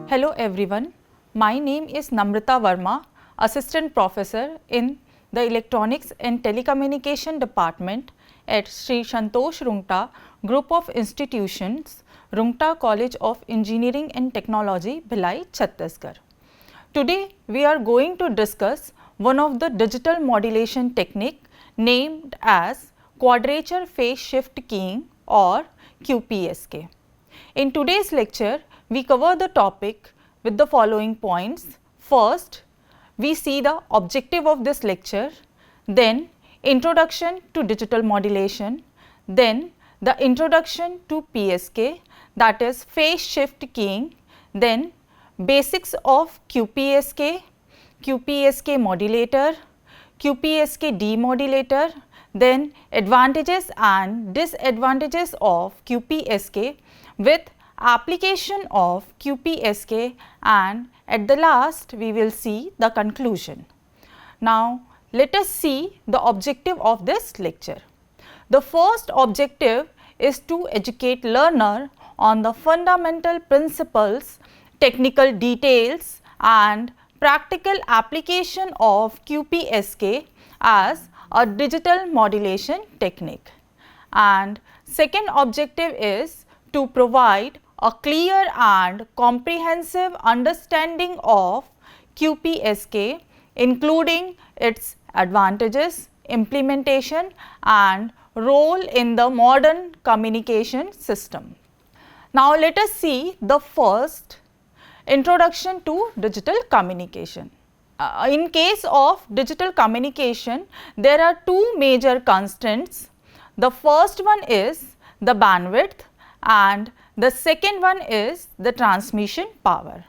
Hello everyone, my name is Namrata Verma, Assistant Professor in the Electronics and Telecommunication Department at Sri Santosh Rungta Group of Institutions, Rungta College of Engineering and Technology, Bhilai, Chhattisgarh. Today we are going to discuss one of the digital modulation technique named as Quadrature Phase Shift Keying or QPSK. In today's lecture, we cover the topic with the following points. First, we see the objective of this lecture, then introduction to digital modulation, then the introduction to PSK, that is phase shift keying, then basics of QPSK, QPSK modulator, QPSK demodulator, then advantages and disadvantages of QPSK with application of QPSK, and at the last we will see the conclusion. Now, let us see the objective of this lecture. The first objective is to educate learner on the fundamental principles, technical details and practical application of QPSK as a digital modulation technique. And second objective is to provide a clear and comprehensive understanding of QPSK, including its advantages, implementation and role in the modern communication system. Now, let us see the first, introduction to digital communication. In case of digital communication, there are two major constants. The first one is the bandwidth and the second one is the transmission power.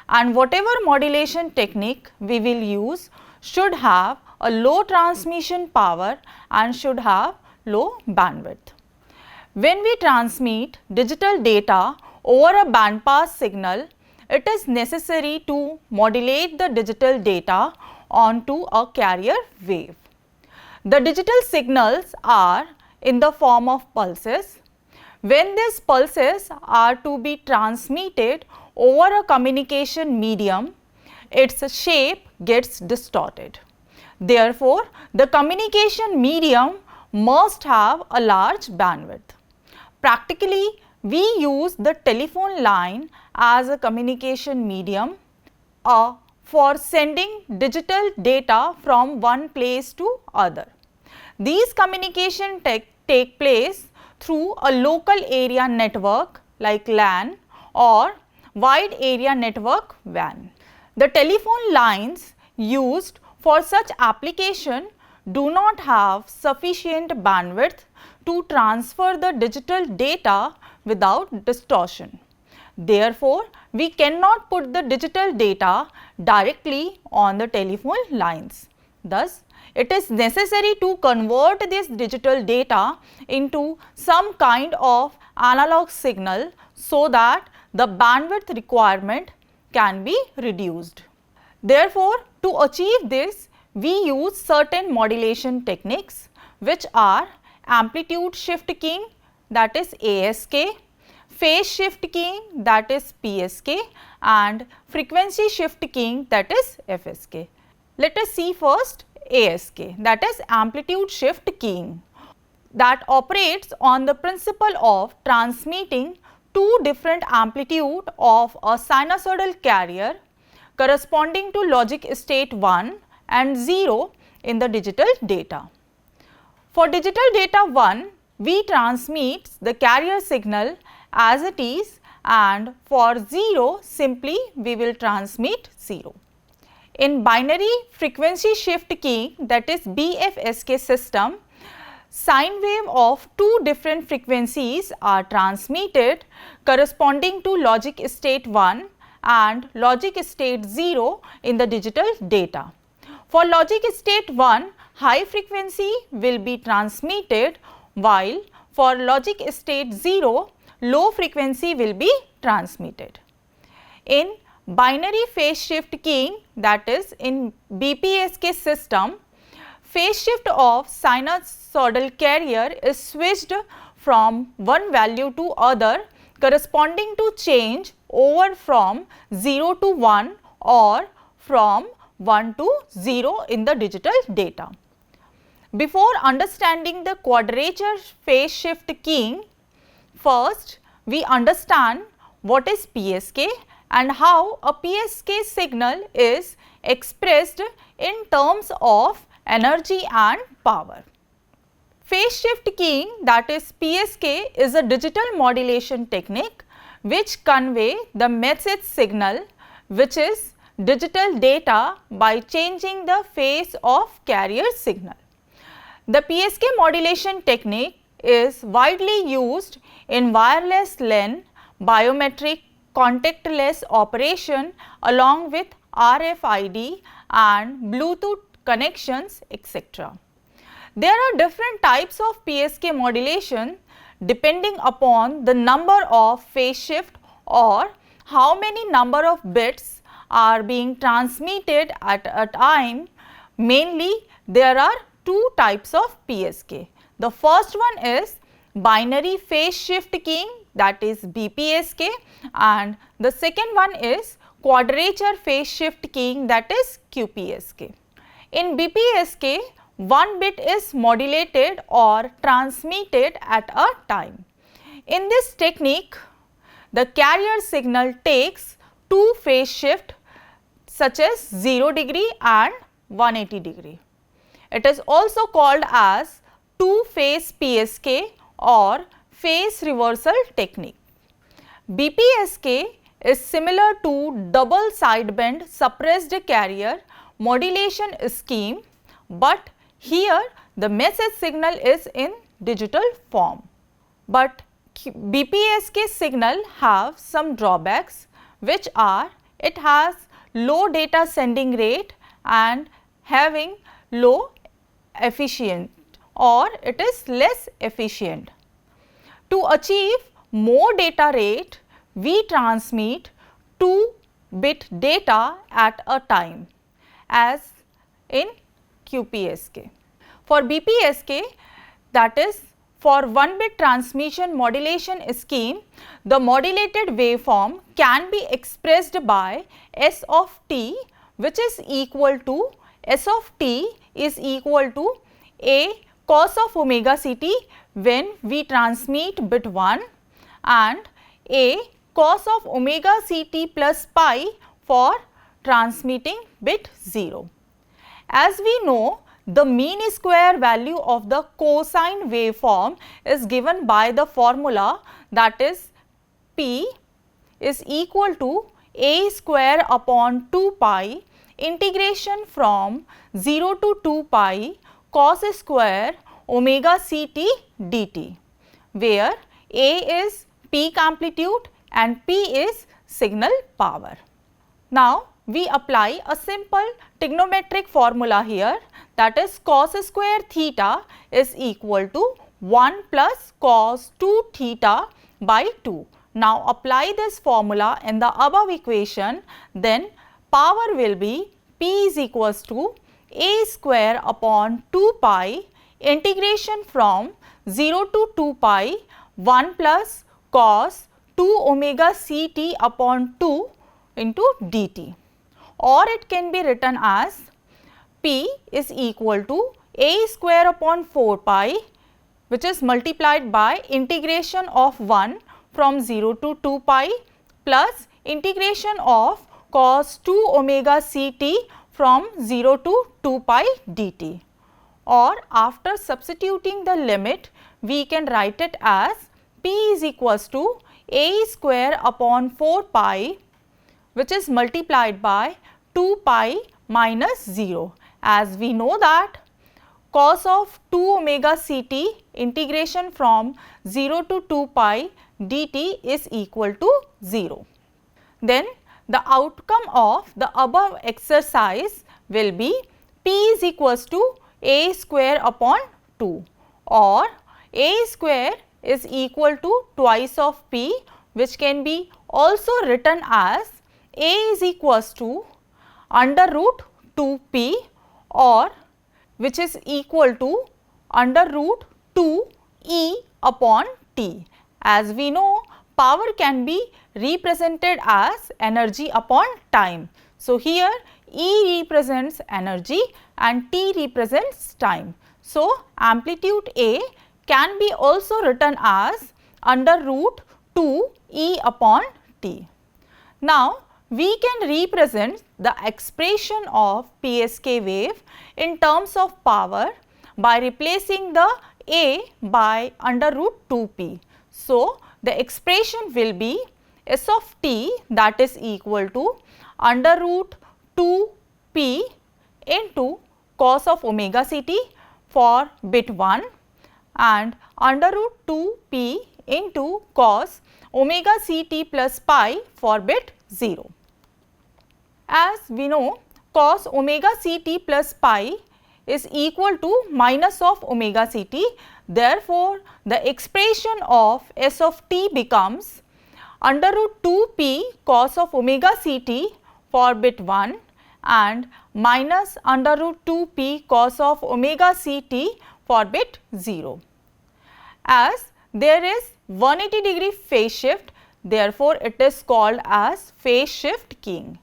And whatever modulation technique we will use should have a low transmission power and should have low bandwidth. When we transmit digital data over a bandpass signal, it is necessary to modulate the digital data onto a carrier wave. The digital signals are in the form of pulses. When these pulses are to be transmitted over a communication medium, its shape gets distorted. Therefore, the communication medium must have a large bandwidth. Practically, we use the telephone line as a communication medium for sending digital data from one place to other. These communication take place through a local area network like LAN or wide area network WAN. The telephone lines used for such application do not have sufficient bandwidth to transfer the digital data without distortion. Therefore, we cannot put the digital data directly on the telephone lines. Thus, it is necessary to convert this digital data into some kind of analog signal so that the bandwidth requirement can be reduced. Therefore, to achieve this, we use certain modulation techniques which are amplitude shift keying, that is ASK, phase shift keying, that is PSK, and frequency shift keying, that is FSK. Let us see first ASK, that is amplitude shift keying, that operates on the principle of transmitting two different amplitude of a sinusoidal carrier corresponding to logic state 1 and 0 in the digital data. For digital data 1, we transmit the carrier signal as it is, and for 0 simply we will transmit 0. In binary frequency shift keying, that is BFSK system, sine wave of two different frequencies are transmitted corresponding to logic state 1 and logic state 0 in the digital data. For logic state 1, high frequency will be transmitted, while for logic state 0, low frequency will be transmitted. In binary phase shift keying, that is in BPSK system, phase shift of sinusoidal carrier is switched from one value to other corresponding to change over from 0 to 1 or from 1 to 0 in the digital data. Before understanding the quadrature phase shift keying, first we understand what is PSK and how a PSK signal is expressed in terms of energy and power. Phase shift keying, that is PSK, is a digital modulation technique which convey the message signal, which is digital data, by changing the phase of carrier signal. The PSK modulation technique is widely used in wireless LAN, biometric, contactless operation along with RFID and Bluetooth connections, etc. There are different types of PSK modulation depending upon the number of phase shift or how many number of bits are being transmitted at a time. Mainly there are two types of PSK. The first one is binary phase shift keying, that is BPSK, and the second one is quadrature phase shift keying, that is QPSK. In BPSK, one bit is modulated or transmitted at a time. In this technique, the carrier signal takes two phase shift such as 0 degree and 180 degree. It is also called as two phase PSK or phase reversal technique. BPSK is similar to double sideband suppressed carrier modulation scheme, but here the message signal is in digital form. But BPSK signal have some drawbacks, which are it has low data sending rate and having low efficient, or it is less efficient. To achieve more data rate, we transmit 2-bit data at a time as in QPSK. For BPSK, that is for 1-bit transmission modulation scheme, the modulated waveform can be expressed by S of t, which is equal to S of t is equal to A cos of omega ct when we transmit bit 1 and A cos of omega ct plus pi for transmitting bit 0. As we know, the mean square value of the cosine waveform is given by the formula, that is P is equal to A square upon 2 pi integration from 0 to 2 pi cos square omega ct dt, where A is peak amplitude and P is signal power. Now, we apply a simple trigonometric formula here, that is cos square theta is equal to 1 plus cos 2 theta by 2. Now, apply this formula in the above equation, then power will be P is equals to A square upon 2 pi integration from 0 to 2 pi 1 plus cos 2 omega ct upon 2 into dt, or it can be written as P is equal to A square upon 4 pi, which is multiplied by integration of 1 from 0 to 2 pi plus integration of cos 2 omega ct from 0 to 2 pi dt, or after substituting the limit we can write it as P is equals to A square upon 4 pi, which is multiplied by 2 pi minus 0, as we know that cos of 2 omega ct integration from 0 to 2 pi dt is equal to 0. Then the outcome of the above exercise will be P is equals to A square upon 2, or A square is equal to twice of P, which can be also written as A is equals to under root 2p, or which is equal to under root 2 E upon T. As we know, power can be represented as energy upon time. So, here E represents energy and T represents time. So, amplitude A can be also written as under root 2 E upon T. Now, we can represent the expression of PSK wave in terms of power by replacing the A by under root 2p. So, the expression will be S of t, that is equal to under root 2p into cos of omega ct for bit 1 and under root 2p into cos omega ct plus pi for bit 0. As we know, cos omega ct plus pi is equal to minus of omega ct. Therefore, the expression of S of t becomes under root 2p cos of omega ct for bit 1 and minus under root 2p cos of omega ct for bit 0. As there is 180 degree phase shift, therefore, it is called as phase shift keying.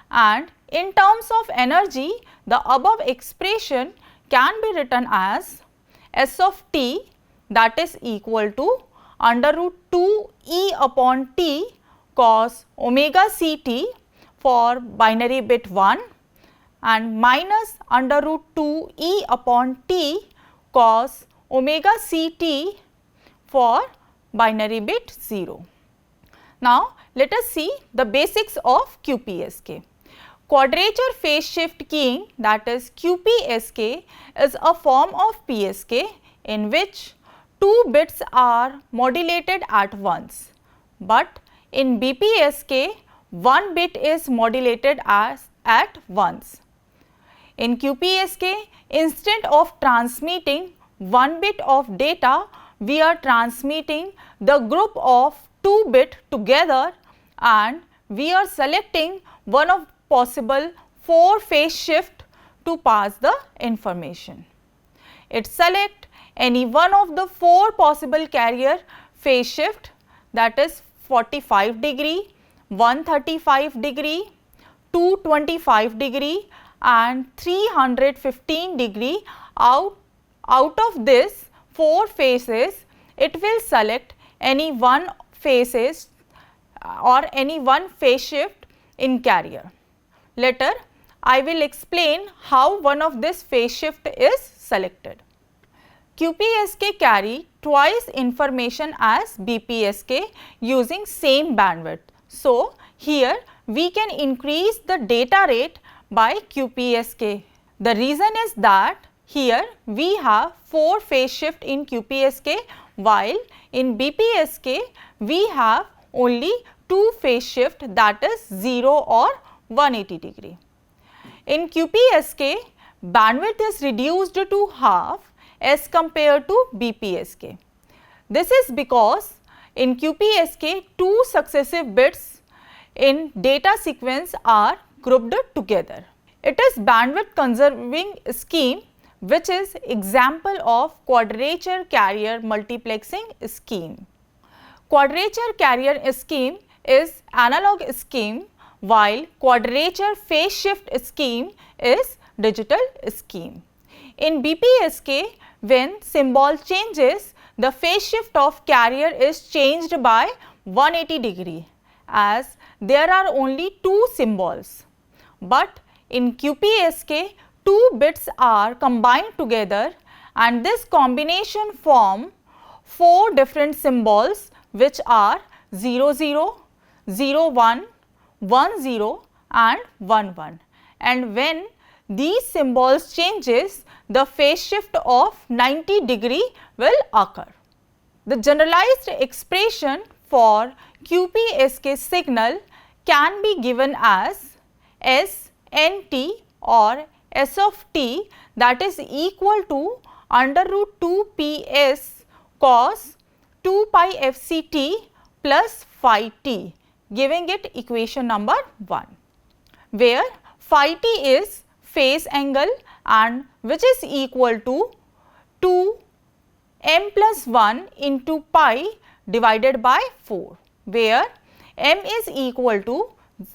And in terms of energy, the above expression can be written as S of t, that is equal to under root 2 E upon t cos omega ct for binary bit 1 and minus under root 2 E upon t cos omega ct for binary bit 0. Now, let us see the basics of QPSK. Quadrature phase shift keying, that is QPSK, is a form of PSK in which two bits are modulated at once, but in BPSK one bit is modulated at once. In QPSK, instead of transmitting one bit of data, we are transmitting the group of 2 bit together and we are selecting one of possible 4 phase shift to pass the information. It select any one of the 4 possible carrier phase shift, that is 45 degree, 135 degree, 225 degree and 315 degree. Out of this 4 phases, it will select any one phases or any one phase shift in carrier. Later, I will explain how one of this phase shift is selected. QPSK carry twice information as BPSK using same bandwidth. So, here we can increase the data rate by QPSK. The reason is that here we have 4 phase shift in QPSK, while in BPSK we have only 2 phase shift, that is 0 or 180 degree. In QPSK, bandwidth is reduced to half as compared to BPSK. This is because in QPSK, 2 successive bits in data sequence are grouped together. It is bandwidth conserving scheme which is example of quadrature carrier multiplexing scheme. Quadrature carrier scheme is analog scheme, while quadrature phase shift scheme is digital scheme. In BPSK, when symbol changes, the phase shift of carrier is changed by 180 degree as there are only 2 symbols. But in QPSK, 2 bits are combined together and this combination form 4 different symbols which are 00, 01, 10 and 11, and when these symbols changes, the phase shift of 90 degree will occur. The generalized expression for QPSK signal can be given as S nt or S of t, that is equal to under root 2 ps cos 2 pi fct plus phi t, giving it equation number 1, where phi t is phase angle and which is equal to 2 m plus 1 into pi divided by 4, where m is equal to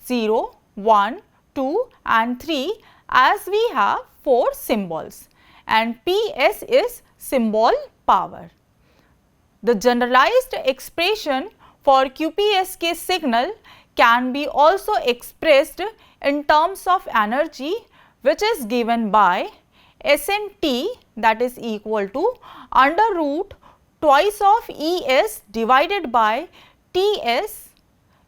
0, 1, 2 and 3 as we have 4 symbols, and Ps is symbol power. The generalized expression for QPSK signal can be also expressed in terms of energy, which is given by Snt, that is equal to under root twice of Es divided by Ts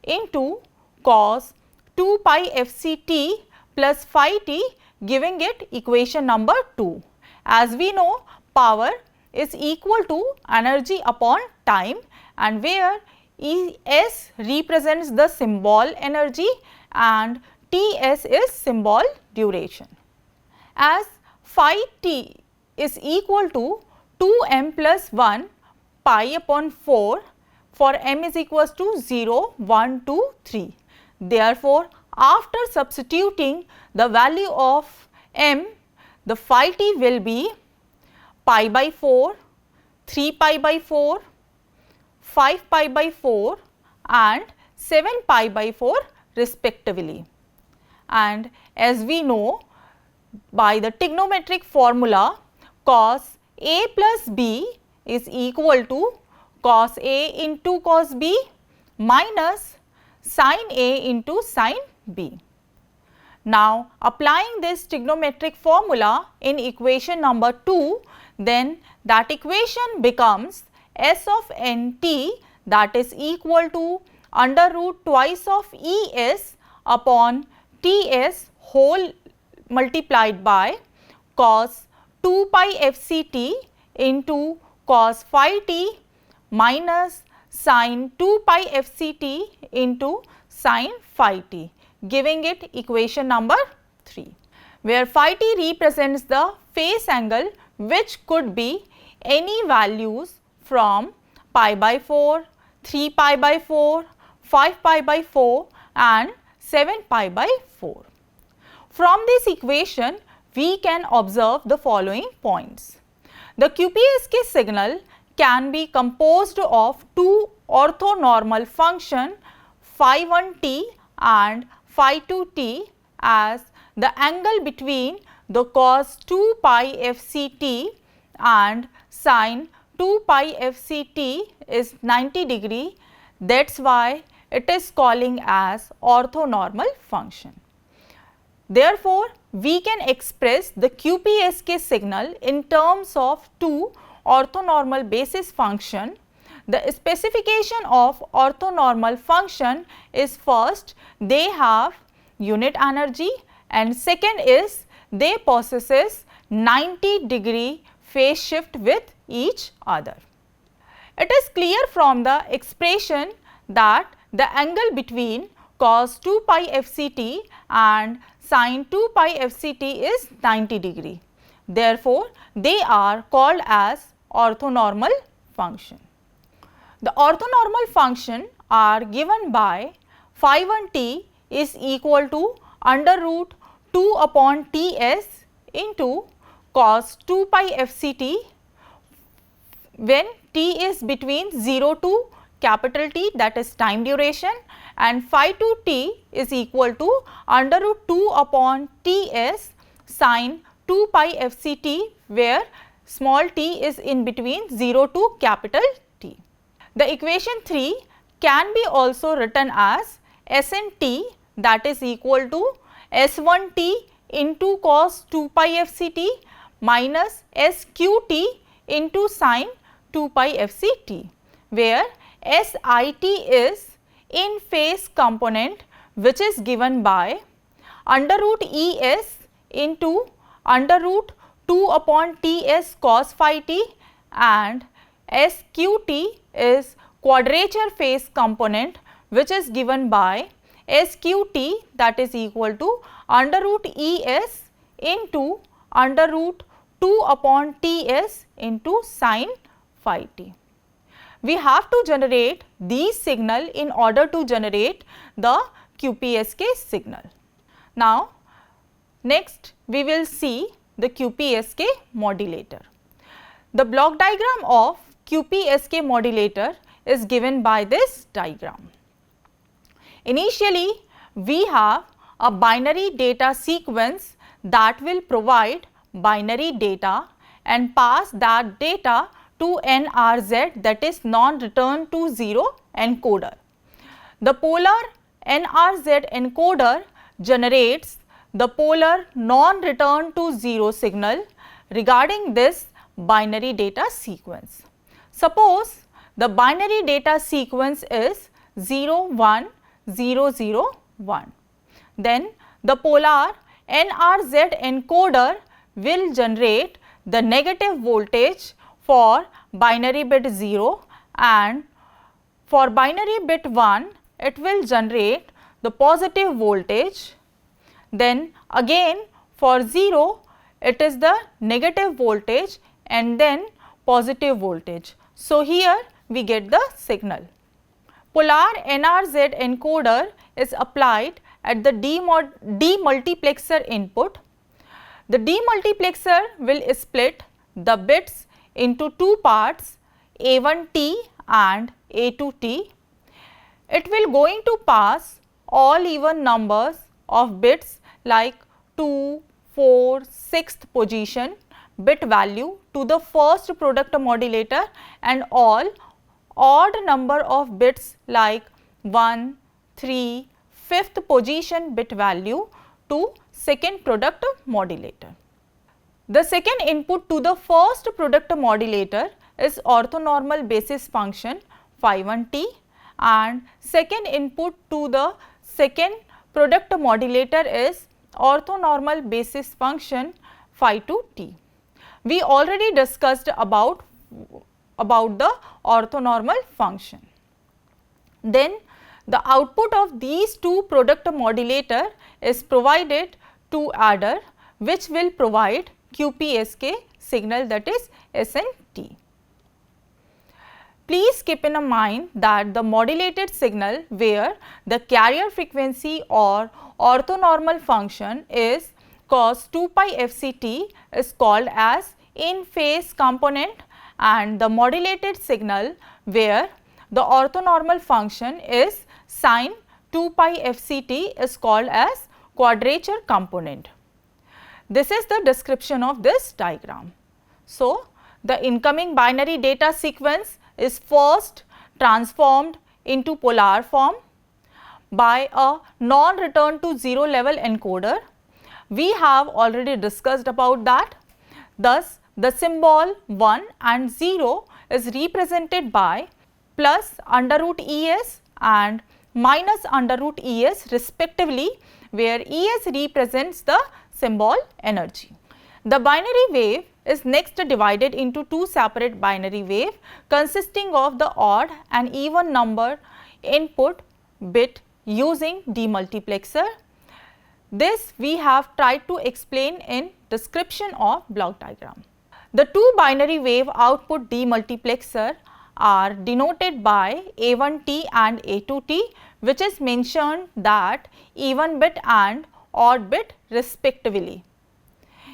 into cos 2 pi Fct plus phi t, giving it equation number 2. As we know, power is equal to energy upon time, and where Es represents the symbol energy and Ts is symbol duration. As phi t is equal to 2m plus 1 pi upon 4 for m is equals to 0, 1, 2, 3. Therefore, after substituting the value of m, the phi t will be pi by 4, 3 pi by 4, 5 pi by 4 and 7 pi by 4 respectively. And as we know, by the trigonometric formula, cos A plus B is equal to cos A into cos B minus sin A into sin B. Now, applying this trigonometric formula in equation number 2, then that equation becomes S of Nt, that is equal to under root twice of Es upon Ts whole multiplied by cos 2 pi Fct into cos phi t minus sin 2 pi Fct into sin phi t, giving it equation number 3, where phi t represents the phase angle, which could be any values from pi by 4, 3 pi by 4, 5 pi by 4 and 7 pi by 4. From this equation, we can observe the following points. The QPSK signal can be composed of two orthonormal functions phi 1 t and phi 2 t, as the angle between the cos 2 pi Fct and sin 2 pi Fct is 90 degree. That is why it is calling as orthonormal function. Therefore, we can express the QPSK signal in terms of two orthonormal basis function. The specification of orthonormal function is, first, they have unit energy, and second is they possesses 90 degree phase shift with each other. It is clear from the expression that the angle between cos 2 pi Fct and sin 2 pi Fct is 90 degree. Therefore, they are called as orthonormal function. The orthonormal function are given by phi 1 t is equal to under root 2 upon Ts into cos 2 pi Fct when t is between 0 to capital T, that is time duration, and phi 2 t is equal to under root 2 upon Ts sin 2 pi Fct, where small t is in between 0 to capital T. The equation 3 can be also written as Snt, that is equal to S1t into cos 2 pi Fct minus Sqt into sin 2 pi Fct, where Sit is in phase component, which is given by under root Es into under root 2 upon Ts cos phi t, and Sqt is quadrature phase component, which is given by Sqt, that is equal to under root Es into under root 2 upon Ts into sin phi t. We have to generate these signal in order to generate the QPSK signal. Now, next we will see the QPSK modulator. The block diagram of QPSK modulator is given by this diagram. Initially, we have a binary data sequence that will provide binary data and pass that data to NRZ, that is non-return to 0 encoder. The polar NRZ encoder generates the polar non-return to 0 signal regarding this binary data sequence. Suppose the binary data sequence is 0, 1, 0, 0, 1. Then the polar NRZ encoder will generate the negative voltage for binary bit 0, and for binary bit 1 it will generate the positive voltage. Then again for 0 it is the negative voltage and then positive voltage. So, here we get the signal. Polar NRZ encoder is applied at the demultiplexer input. The demultiplexer will split the bits into two parts, A1T and A2T. It will going to pass all even numbers of bits like 2, 4, 6th position bit value to the first product modulator and all odd number of bits like 1, 3, 5th position bit value to second product modulator. The second input to the first product modulator is orthonormal basis function phi 1t, and second input to the second product modulator is orthonormal basis function phi 2t. We already discussed about the orthonormal function. Then the output of these two product modulator is provided to adder, which will provide QPSK signal, that is SNT. Please keep in mind that the modulated signal where the carrier frequency or orthonormal function is cos 2 pi fct is called as in phase component, and the modulated signal where the orthonormal function is sin 2 pi fct is called as quadrature component. This is the description of this diagram. So, the incoming binary data sequence is first transformed into polar form by a non-return to 0 level encoder. We have already discussed about that. Thus, the symbol 1 and 0 is represented by plus under root ES and minus under root ES respectively, where ES represents the symbol energy. The binary wave is next divided into two separate binary wave consisting of the odd and even number input bit using demultiplexer. This we have tried to explain in description of block diagram. The two binary wave output demultiplexer are denoted by A1T and A2T, which is mentioned that even bit and odd bit respectively.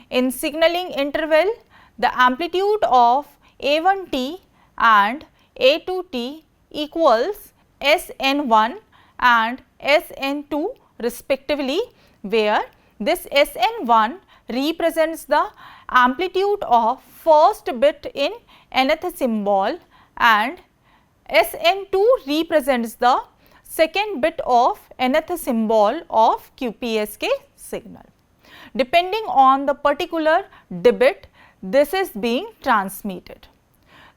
In signaling interval, the amplitude of A1T and A2T equals Sn1 and Sn2 respectively, where this Sn1 represents the amplitude of first bit in nth symbol and Sn2 represents the second bit of nth symbol of QPSK signal. Depending on the particular debit, this is being transmitted.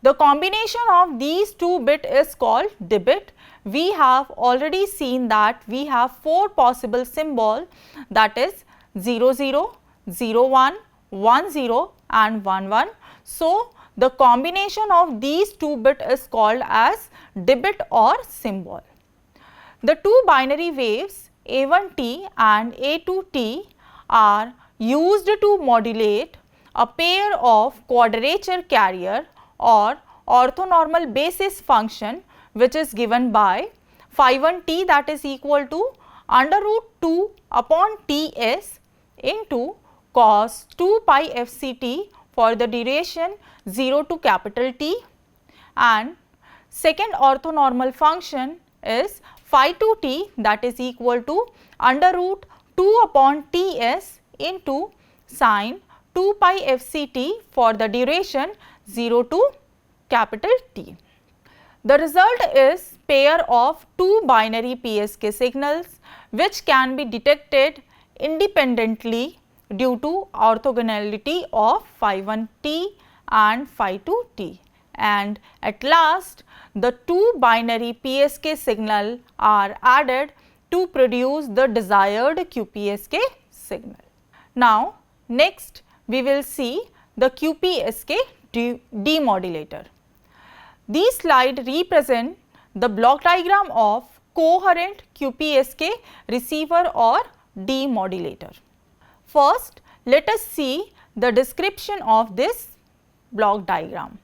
The combination of these two bits is called debit. We have already seen that we have four possible symbols, that is 00, 01, 10 and 11. So, the combination of these two bits is called as debit or symbol. The two binary waves A1T and A2T are used to modulate a pair of quadrature carrier or orthonormal basis function, which is given by phi 1t, that is equal to under root 2 upon Ts into cos 2 pi fct for the duration 0 to capital T, and second orthonormal function is phi 2 t, that is equal to under root 2 upon Ts into sine 2 pi fct for the duration 0 to capital T. The result is pair of two binary PSK signals which can be detected independently due to orthogonality of phi 1 t and phi 2 t, and at last the two binary PSK signal are added to produce the desired QPSK signal. Now, next we will see the QPSK demodulator. These slides represent the block diagram of coherent QPSK receiver or demodulator. First, let us see the description of this block diagram.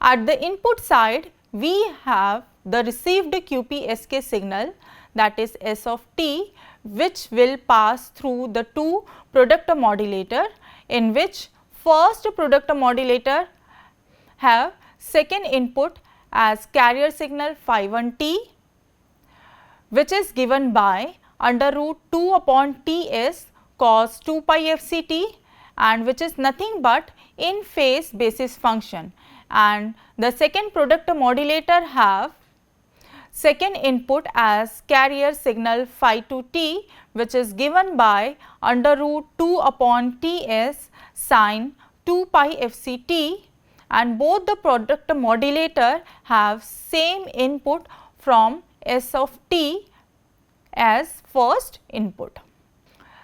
At the input side, we have the received QPSK signal, that is S of t, which will pass through the two product modulator, in which first product modulator have second input as carrier signal phi 1 t, which is given by under root 2 upon Ts cos 2 pi fct, and which is nothing but in phase basis function, and the second product modulator have second input as carrier signal phi 2 t, which is given by under root 2 upon Ts sine 2 pi fct, and both the product modulator have same input from S of t as first input.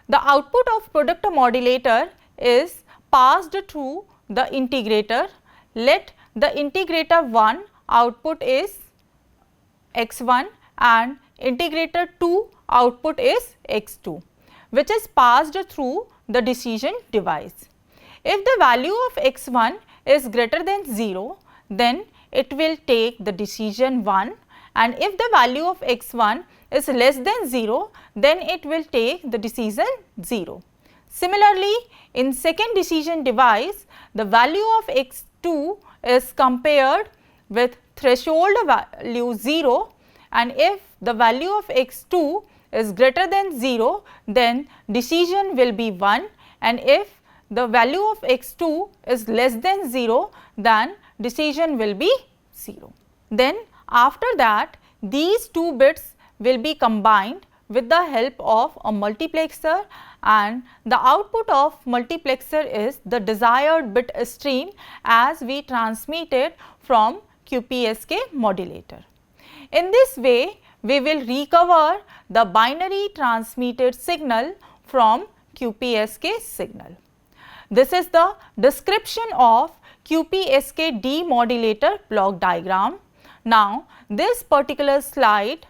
The output of product modulator is passed through the integrator. Let the integrator 1 output is x1 and integrator 2 output is x2, which is passed through the decision device. If the value of x1 is greater than 0, then it will take the decision 1, and if the value of x1 is less than 0, then it will take the decision 0. Similarly, in second decision device, the value of x2 is compared with threshold value 0, and if the value of x2 is greater than 0, then decision will be 1, and if the value of x2 is less than 0, then decision will be 0. Then after that, these two bits will be combined with the help of a multiplexer, and the output of multiplexer is the desired bit stream as we transmitted from QPSK modulator. In this way, we will recover the binary transmitted signal from QPSK signal. This is the description of QPSK demodulator block diagram. Now, this particular slide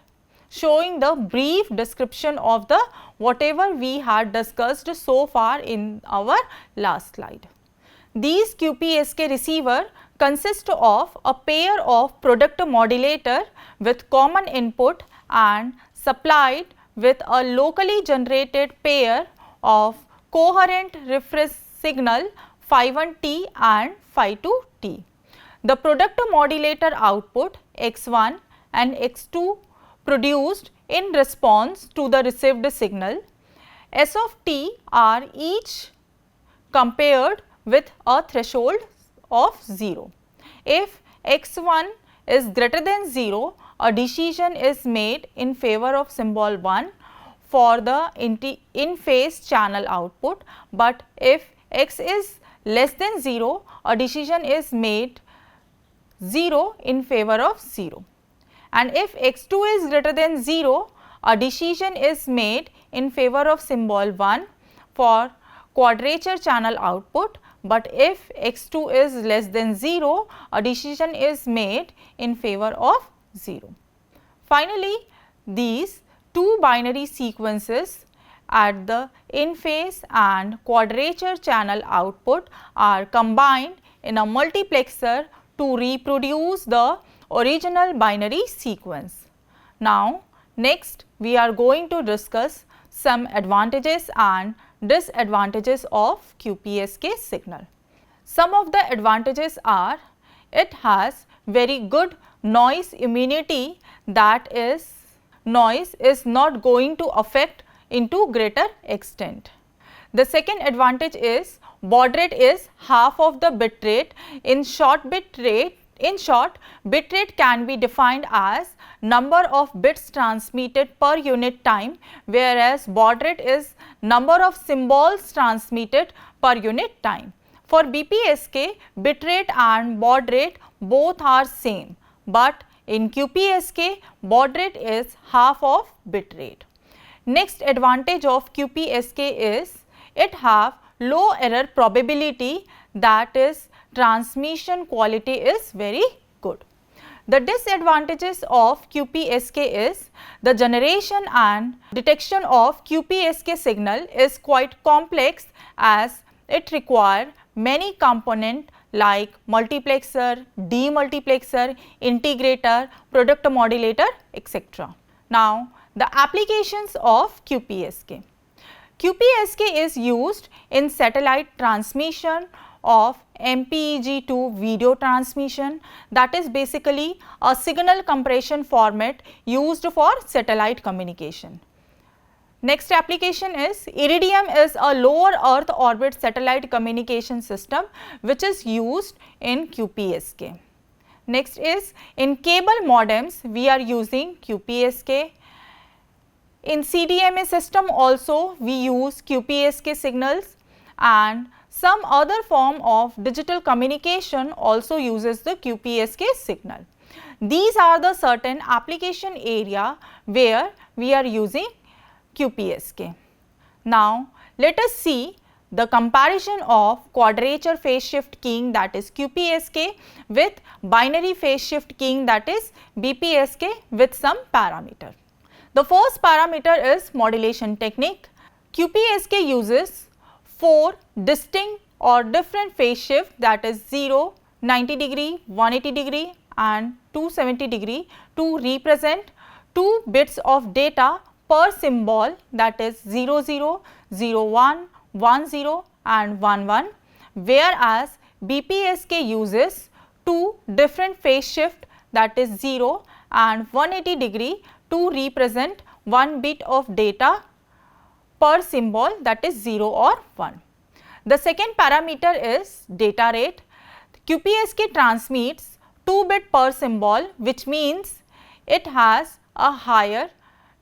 showing the brief description of the whatever we had discussed so far in our last slide. These QPSK receiver consist of a pair of product modulator with common input and supplied with a locally generated pair of coherent reference signal phi 1 t and phi 2 t. The product modulator output x1 and x2 produced in response to the received signal S of t are each compared with a threshold of 0. If x1 is greater than 0, a decision is made in favor of symbol 1 for the in phase channel output, but if x is less than 0, a decision is made 0 in favor of 0, and if x2 is greater than 0, a decision is made in favor of symbol 1 for quadrature channel output, but if x2 is less than 0, a decision is made in favor of 0. Finally, these two binary sequences at the in phase and quadrature channel output are combined in a multiplexer to reproduce the original binary sequence. Now, next we are going to discuss some advantages and disadvantages of QPSK signal. Some of the advantages are, it has very good noise immunity, that is noise is not going to affect into greater extent. The second advantage is baud rate is half of the bit rate. In short, bit rate can be defined as number of bits transmitted per unit time, whereas baud rate is number of symbols transmitted per unit time. For BPSK, bit rate and baud rate both are same, but in QPSK, baud rate is half of bit rate. Next advantage of QPSK is it have low error probability, that is transmission quality is very good. The disadvantages of QPSK is the generation and detection of QPSK signal is quite complex as it require many components like multiplexer, demultiplexer, integrator, product modulator, etc. Now, the applications of QPSK. QPSK is used in satellite transmission of MPEG-2 video transmission, that is basically a signal compression format used for satellite communication. Next application is Iridium is a lower earth orbit satellite communication system which is used in QPSK. Next is in cable modems we are using QPSK. In CDMA system also we use QPSK signals, and some other form of digital communication also uses the QPSK signal. These are the certain application area where we are using QPSK. Now, let us see the comparison of quadrature phase shift keying, that is QPSK, with binary phase shift keying, that is BPSK, with some parameter. The first parameter is modulation technique. QPSK uses 4 distinct or different phase shift, that is 0, 90 degree, 180 degree and 270 degree to represent 2 bits of data per symbol, that is 00, 01, 10 and 11, whereas BPSK uses 2 different phase shift, that is 0 and 180 degree to represent 1 bit of data per symbol, that is 0 or 1. The second parameter is data rate. QPSK transmits 2 bit per symbol, which means it has a higher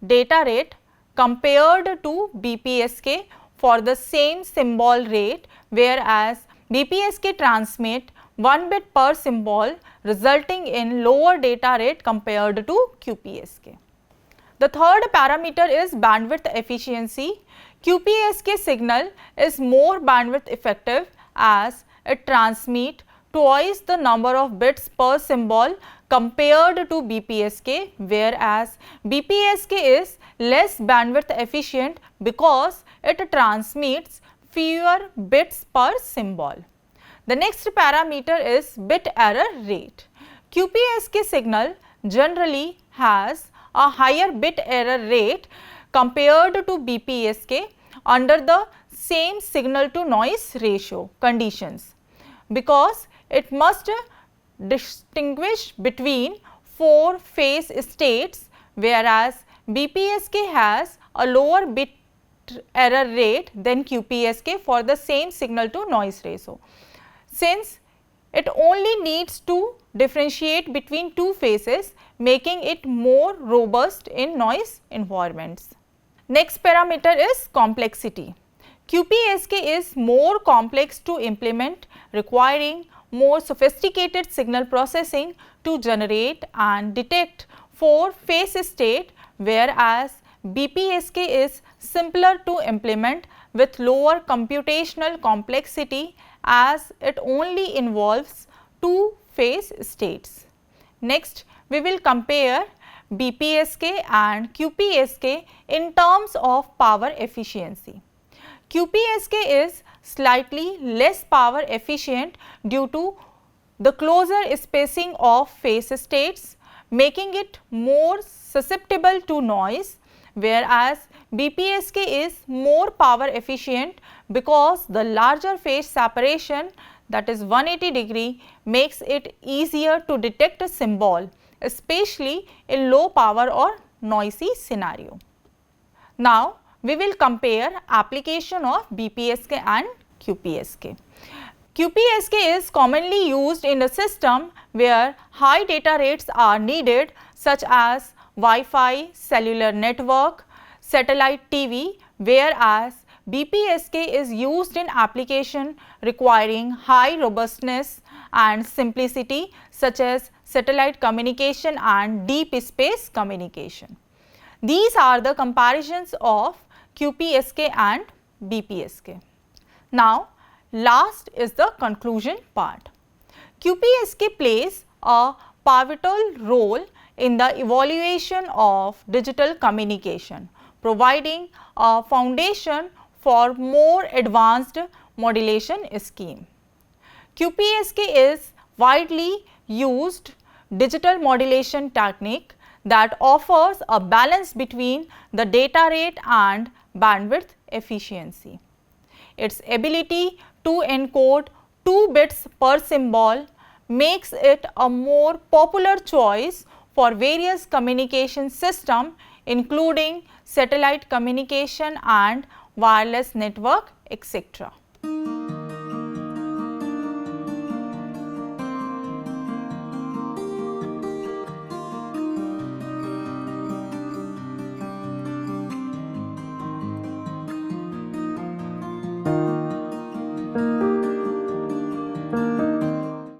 data rate compared to BPSK for the same symbol rate, whereas BPSK transmit 1 bit per symbol, resulting in lower data rate compared to QPSK. The third parameter is bandwidth efficiency. QPSK signal is more bandwidth effective as it transmits twice the number of bits per symbol compared to BPSK, whereas BPSK is less bandwidth efficient because it transmits fewer bits per symbol. The next parameter is bit error rate. QPSK signal generally has a higher bit error rate compared to BPSK under the same signal to noise ratio conditions, because it must distinguish between 4 phase states, whereas BPSK has a lower bit error rate than QPSK for the same signal to noise ratio, since it only needs to differentiate between 2 phases, making it more robust in noise environments. Next parameter is complexity. QPSK is more complex to implement, requiring more sophisticated signal processing to generate and detect 4 phase state, whereas BPSK is simpler to implement with lower computational complexity as it only involves 2 phase states. Next, we will compare BPSK and QPSK in terms of power efficiency. QPSK is slightly less power efficient due to the closer spacing of phase states, making it more susceptible to noise, whereas BPSK is more power efficient because the larger phase separation, that is 180 degree, makes it easier to detect a symbol, especially in low power or noisy scenario. Now, we will compare application of BPSK and QPSK. QPSK is commonly used in a system where high data rates are needed, such as Wi-Fi, cellular network, satellite TV, whereas BPSK is used in application requiring high robustness and simplicity, such as satellite communication and deep space communication. These are the comparisons of QPSK and BPSK. Now, last is the conclusion part. QPSK plays a pivotal role in the evaluation of digital communication, providing a foundation for more advanced modulation scheme. QPSK is widely used digital modulation technique that offers a balance between the data rate and bandwidth efficiency. Its ability to encode 2 bits per symbol makes it a more popular choice for various communication systems, including satellite communication and wireless network, etc.